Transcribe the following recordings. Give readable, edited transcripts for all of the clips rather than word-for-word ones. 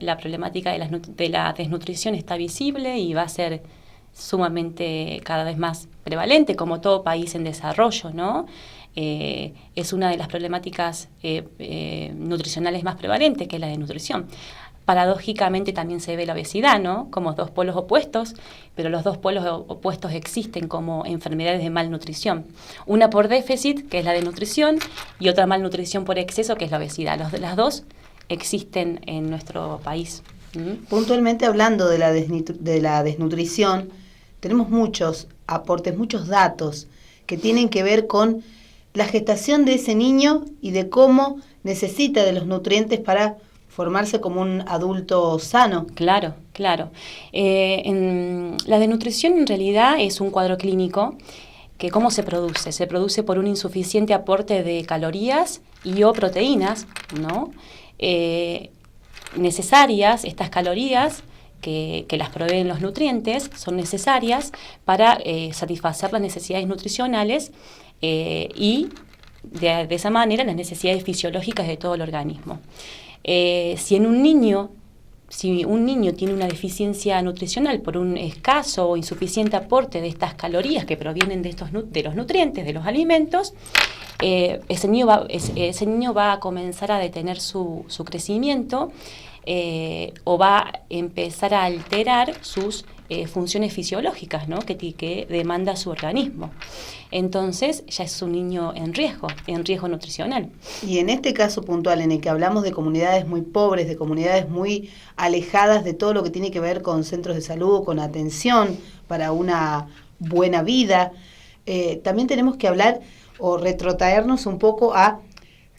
la problemática de la desnutrición está visible y va a ser sumamente cada vez más prevalente, como todo país en desarrollo, ¿no? Es una de las problemáticas nutricionales más prevalentes, que es la desnutrición. Paradójicamente también se ve la obesidad, ¿no? Como dos polos opuestos, pero los dos polos opuestos existen como enfermedades de malnutrición. Una por déficit, que es la desnutrición, y otra malnutrición por exceso, que es la obesidad. Las dos existen en nuestro país. Puntualmente hablando de la desnutrición, tenemos muchos aportes, muchos datos que tienen que ver con la gestación de ese niño y de cómo necesita de los nutrientes para formarse como un adulto sano. Claro, claro. La desnutrición en realidad es un cuadro clínico que ¿cómo se produce? Se produce por un insuficiente aporte de calorías y o proteínas, ¿no? Necesarias, estas calorías que las proveen los nutrientes, son necesarias para satisfacer las necesidades nutricionales y de esa manera las necesidades fisiológicas de todo el organismo. Si un niño tiene una deficiencia nutricional por un escaso o insuficiente aporte de estas calorías que provienen de los nutrientes, de los alimentos, ese niño va a comenzar a detener su crecimiento o va a empezar a alterar sus funciones fisiológicas, ¿no? que demanda su organismo. Entonces ya es un niño en riesgo nutricional. Y en este caso puntual, en el que hablamos de comunidades muy pobres, de comunidades muy alejadas de todo lo que tiene que ver con centros de salud, con atención para una buena vida, también tenemos que hablar o retrotraernos un poco a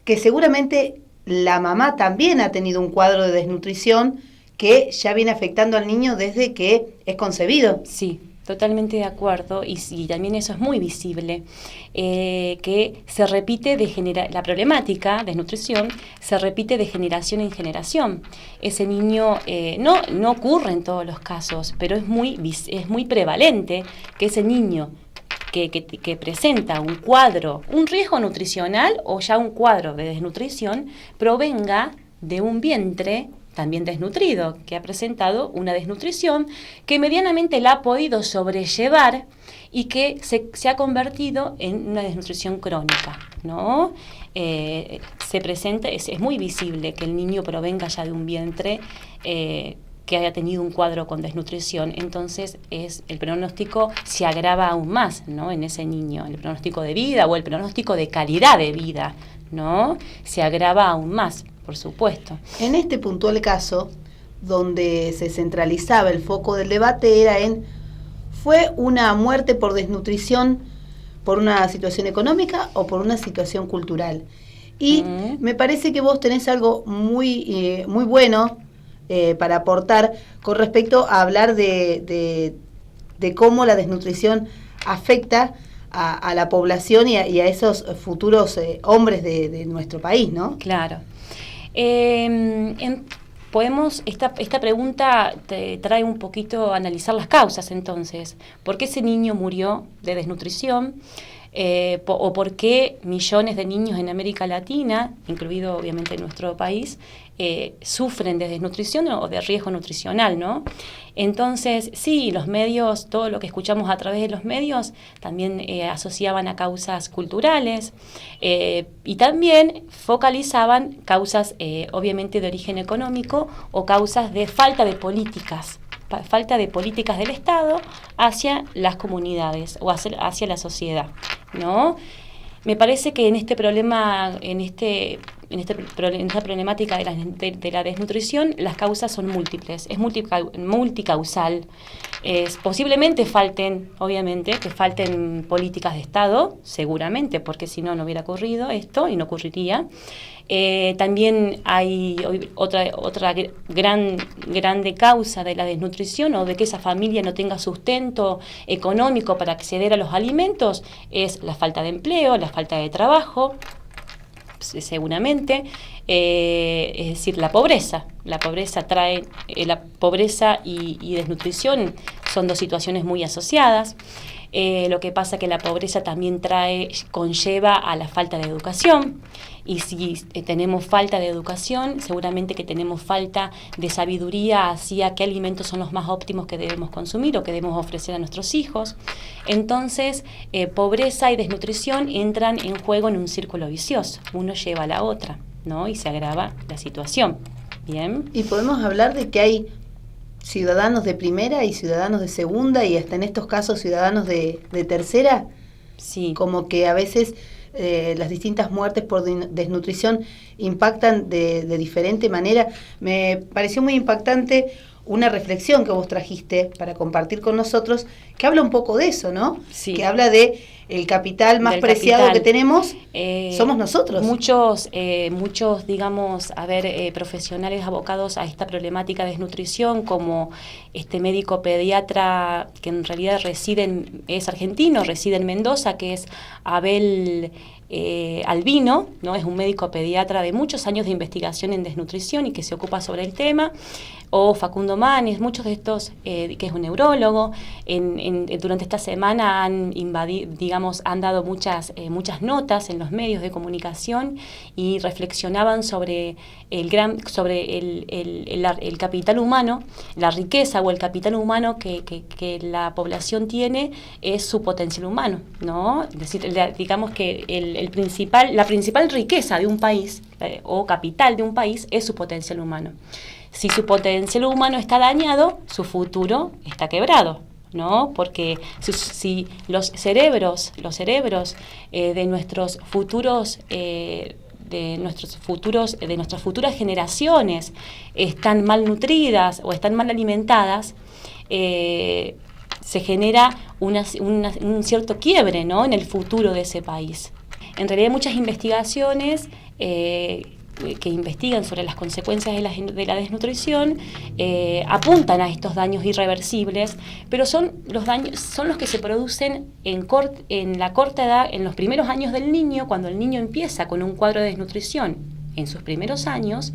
que seguramente la mamá también ha tenido un cuadro de desnutrición que ya viene afectando al niño desde que es concebido. Sí, totalmente de acuerdo, y también eso es muy visible, que se repite la problemática de nutrición se repite de generación en generación. Ese niño no ocurre en todos los casos, pero es muy prevalente que ese niño que presenta un riesgo nutricional o ya un cuadro de desnutrición provenga de un vientre también desnutrido, que ha presentado una desnutrición que medianamente la ha podido sobrellevar y que se ha convertido en una desnutrición crónica, ¿no? Se presenta, es muy visible que el niño provenga ya de un vientre que haya tenido un cuadro con desnutrición, entonces el pronóstico se agrava aún más, ¿no? En ese niño, el pronóstico de vida o el pronóstico de calidad de vida, ¿no? Se agrava aún más, por supuesto. En este puntual caso, donde se centralizaba el foco del debate ¿fue una muerte por desnutrición por una situación económica o por una situación cultural? Y me parece que vos tenés algo muy bueno para aportar con respecto a hablar de cómo la desnutrición afecta a la población y a esos futuros hombres de nuestro país, ¿no? Claro. Esta pregunta te trae un poquito a analizar las causas, entonces. ¿Por qué ese niño murió de desnutrición? O por qué millones de niños en América Latina, incluido obviamente en nuestro país, sufren de desnutrición o de riesgo nutricional, ¿no? Entonces, sí, los medios, todo lo que escuchamos a través de los medios, también asociaban a causas culturales y también focalizaban causas, obviamente, de origen económico o causas de falta de políticas del Estado hacia las comunidades o hacia la sociedad, ¿no? Me parece que en esta problemática de la desnutrición, las causas son múltiples, es multicausal. Posiblemente falten políticas de Estado, seguramente, porque si no hubiera ocurrido esto y no ocurriría. También hay otra grande causa de la desnutrición o de que esa familia no tenga sustento económico para acceder a los alimentos, es la falta de empleo, la falta de trabajo, seguramente. es decir, la pobreza. La pobreza trae, la pobreza y desnutrición son dos situaciones muy asociadas. Lo que pasa que la pobreza también conlleva a la falta de educación, y si tenemos falta de educación, seguramente que tenemos falta de sabiduría hacia qué alimentos son los más óptimos que debemos consumir o que debemos ofrecer a nuestros hijos. Entonces, pobreza y desnutrición entran en juego en un círculo vicioso, uno lleva a la otra, ¿no? Y se agrava la situación. Bien. Y podemos hablar de que hay ciudadanos de primera y ciudadanos de segunda, y hasta en estos casos ciudadanos de tercera. Sí. Como que a veces las distintas muertes por desnutrición impactan de diferente manera. Me pareció muy impactante una reflexión que vos trajiste para compartir con nosotros, que habla un poco de eso, ¿no? Sí. Que habla de el capital más preciado que tenemos, somos nosotros. Muchos, digamos, profesionales abocados a esta problemática de desnutrición, como este médico pediatra que en realidad es argentino, reside en Mendoza, que es Abel Albino, ¿no? Es un médico pediatra de muchos años de investigación en desnutrición y que se ocupa sobre el tema, o Facundo Manes, muchos de estos, que es un neurólogo. Durante esta semana han dado muchas notas en los medios de comunicación y reflexionaban sobre el capital humano, la riqueza o el capital humano que la población tiene es su potencial humano, ¿no? Es decir, digamos que la principal riqueza de un país o capital de un país es su potencial humano. Si su potencial humano está dañado, su futuro está quebrado, ¿no? Porque si los cerebros de nuestras futuras generaciones están malnutridas o están mal alimentadas, se genera un cierto quiebre, ¿no? En el futuro de ese país. En realidad hay muchas investigaciones que investigan sobre las consecuencias de la desnutrición, apuntan a estos daños irreversibles, pero son los que se producen en la corta edad, en los primeros años del niño. Cuando el niño empieza con un cuadro de desnutrición en sus primeros años,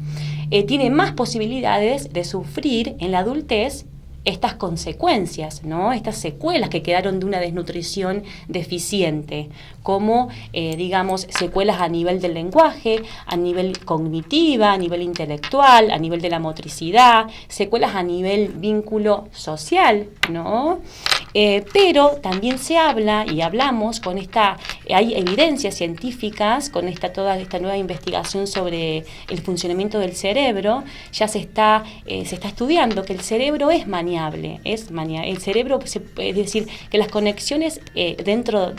tiene más posibilidades de sufrir en la adultez estas consecuencias, ¿no? Estas secuelas que quedaron de una desnutrición deficiente, como, digamos, secuelas a nivel del lenguaje, a nivel cognitiva, a nivel intelectual, a nivel de la motricidad, secuelas a nivel vínculo social, ¿no? Pero también se habla y hablamos hay evidencias científicas con toda esta nueva investigación sobre el funcionamiento del cerebro. Ya se está estudiando que el cerebro es maniable, el cerebro, es decir, que las conexiones dentro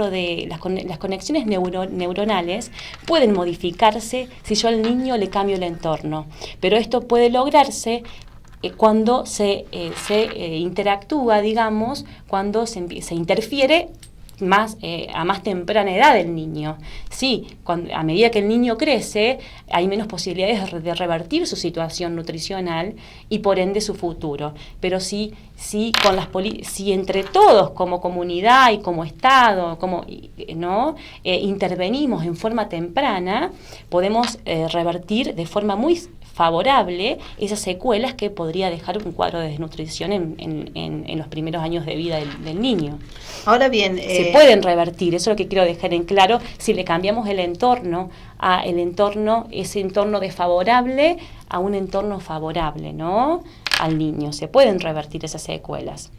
de las conexiones neuronales pueden modificarse si yo al niño le cambio el entorno, pero esto puede lograrse cuando se interactúa, digamos, cuando se interfiere a más temprana edad del niño. Sí, a medida que el niño crece, hay menos posibilidades de revertir su situación nutricional y por ende su futuro. Pero si entre todos, como comunidad y como Estado, intervenimos en forma temprana, podemos revertir de forma muy favorable esas secuelas que podría dejar un cuadro de desnutrición en los primeros años de vida del niño. Ahora bien, se pueden revertir, eso es lo que quiero dejar en claro, si le cambiamos ese entorno desfavorable a un entorno favorable, ¿no? Al niño, se pueden revertir esas secuelas.